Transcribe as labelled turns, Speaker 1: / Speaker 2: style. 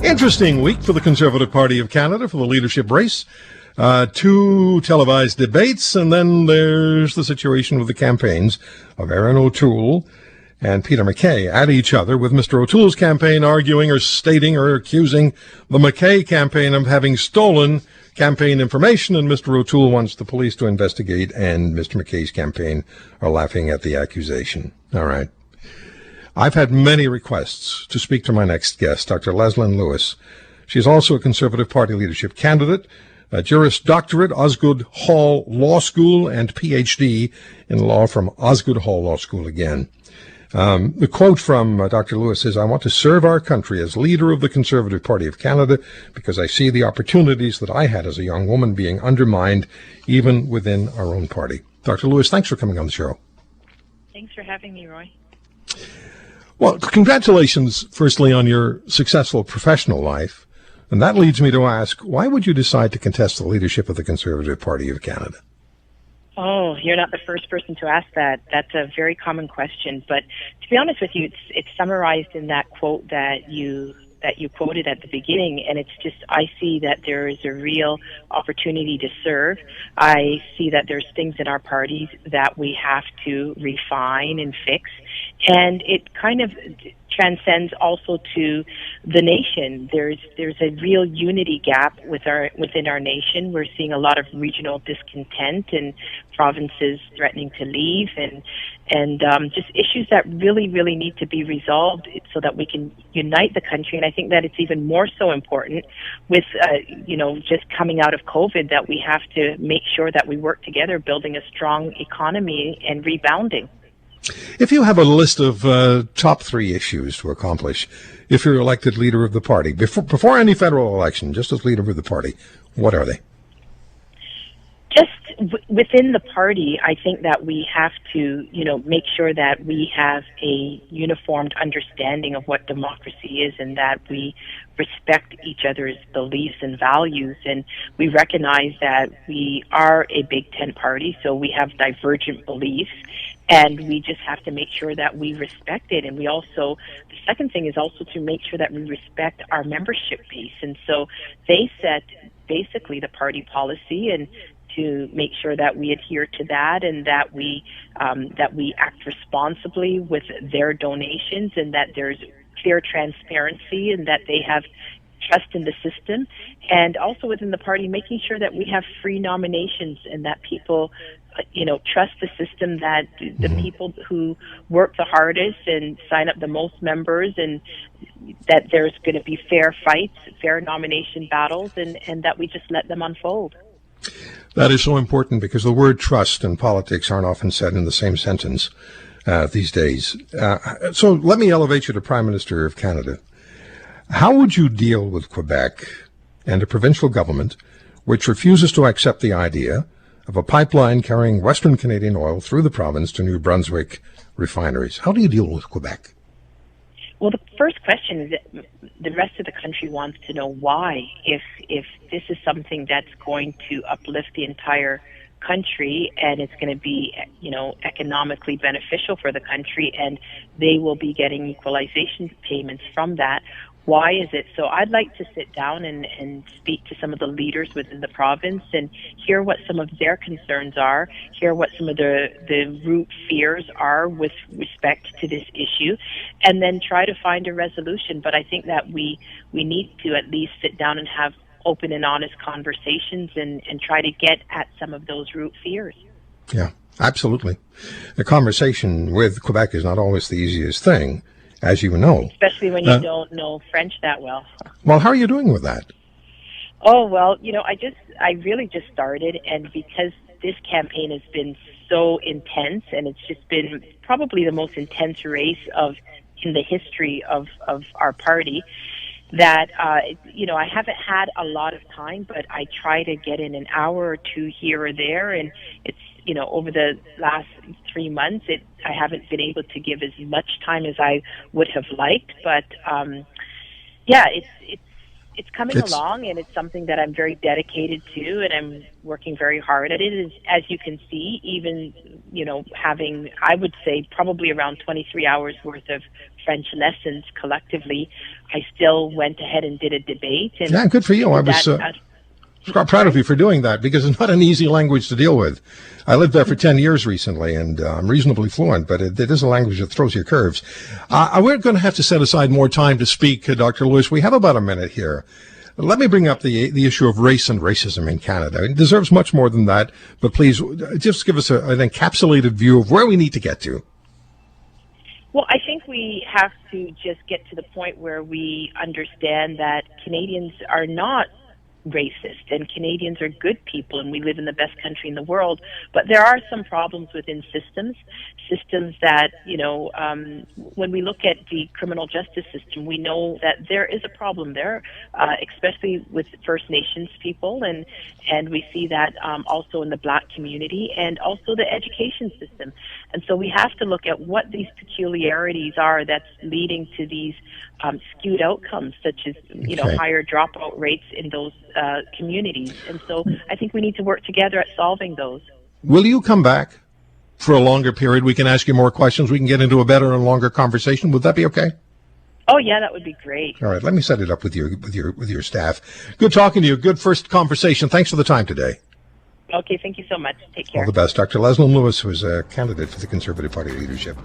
Speaker 1: Interesting week for the Conservative Party of Canada for the leadership race. Two televised debates, and then there's the situation with the campaigns of Erin O'Toole and Peter MacKay at each other, with Mr. O'Toole's campaign arguing or stating or accusing the MacKay campaign of having stolen campaign information, and Mr. O'Toole wants the police to investigate, and Mr. MacKay's campaign are laughing at the accusation. All right. I've had many requests to speak to my next guest, Dr. Leslyn Lewis. She's also a Conservative Party leadership candidate, a Juris Doctorate, Osgoode Hall Law School, and Ph.D. in law from Osgoode Hall Law School again. The quote from Dr. Lewis is, "I want to serve our country as leader of the Conservative Party of Canada because I see the opportunities that I had as a young woman being undermined even within our own party." Dr. Lewis, thanks for coming on the show.
Speaker 2: Thanks for having me, Roy.
Speaker 1: Well, congratulations, firstly, on your successful professional life. And that leads me to ask, why would you decide to contest the leadership of the Conservative Party of Canada?
Speaker 2: Oh, you're not the first person to ask that. That's a very common question. But to be honest with you, it's summarized in that quote that you quoted at the beginning, and it's just, I see that there is a real opportunity to serve. I see that there's things in our parties that we have to refine and fix, and it kind of transcends also to the nation. There's a real unity gap within our nation. We're seeing a lot of regional discontent and provinces threatening to leave, and just issues that really need to be resolved so that we can unite the country. And I think that it's even more so important with just coming out of COVID, that we have to make sure that we work together, building a strong economy and rebounding.
Speaker 1: If you have a list of top three issues to accomplish if you're elected leader of the party, before any federal election, just as leader of the party, what are they?
Speaker 2: Just within the party, I think that we have to, make sure that we have a uniformed understanding of what democracy is, and that we respect each other's beliefs and values. And we recognize that we are a Big Ten party, so we have divergent beliefs, and we just have to make sure that we respect it. And we also, the second thing is also to make sure that we respect our membership base. And so they set basically the party policy, and to make sure that we adhere to that, and that we act responsibly with their donations, and that there's clear transparency, and that they have trust in the system. And also within the party, making sure that we have free nominations, and that people trust the system, that the people who work the hardest and sign up the most members, and that there's going to be fair fights, fair nomination battles, and that we just let them unfold.
Speaker 1: That is so important, because the word trust and politics aren't often said in the same sentence these days. So let me elevate you to Prime Minister of Canada. How would you deal with Quebec and a provincial government which refuses to accept the idea of a pipeline carrying Western Canadian oil through the province to New Brunswick refineries? How do you deal with Quebec?
Speaker 2: Well, the first question is that the rest of the country wants to know why, if this is something that's going to uplift the entire country, and it's going to be, economically beneficial for the country, and they will be getting equalization payments from that. Why is it? So I'd like to sit down and speak to some of the leaders within the province and hear what some of their concerns are, hear what some of the root fears are with respect to this issue, and then try to find a resolution. But I think that we need to at least sit down and have open and honest conversations and try to get at some of those root fears.
Speaker 1: Yeah, absolutely. The conversation with Quebec is not always the easiest thing, as you know.
Speaker 2: Especially when you don't know French that well.
Speaker 1: Well, how are you doing with that?
Speaker 2: Oh, well, I really just started, and because this campaign has been so intense, and it's just been probably the most intense race in the history of our party, that, I haven't had a lot of time, but I try to get in an hour or two here or there, and it's, over the last 3 months, I haven't been able to give as much time as I would have liked, but, It's coming
Speaker 1: It's-
Speaker 2: along, and it's something that I'm very dedicated to, and I'm working very hard at it. As you can see, even, having, I would say, probably around 23 hours worth of French lessons collectively, I still went ahead and did a debate. And
Speaker 1: Yeah, good for you. I was proud of you for doing that, because it's not an easy language to deal with. I lived there for 10 years recently, and I'm reasonably fluent, but it is a language that throws you curves. We're going to have to set aside more time to speak, Dr. Lewis. We have about a minute here. Let me bring up the issue of race and racism in Canada. It deserves much more than that, but please just give us an encapsulated view of where we need to get to.
Speaker 2: Well, I think we have to just get to the point where we understand that Canadians are not racist, and Canadians are good people, and we live in the best country in the world. But there are some problems within systems that, when we look at the criminal justice system, we know that there is a problem there, especially with First Nations people, and we see that also in the Black community, and also the education system. And so we have to look at what these peculiarities are that's leading to these skewed outcomes, such as, higher dropout rates in those communities. And so I think we need to work together at solving those.
Speaker 1: Will you come back for a longer period? We can ask you more questions. We can get into a better and longer conversation. Would that be okay?
Speaker 2: Oh, yeah, that would be great.
Speaker 1: All right, let me set it up with your staff. Good talking to you. Good first conversation. Thanks for the time today.
Speaker 2: Okay, thank you so much. Take care.
Speaker 1: All the best. Dr. Leslyn Lewis, who is a candidate for the Conservative Party leadership.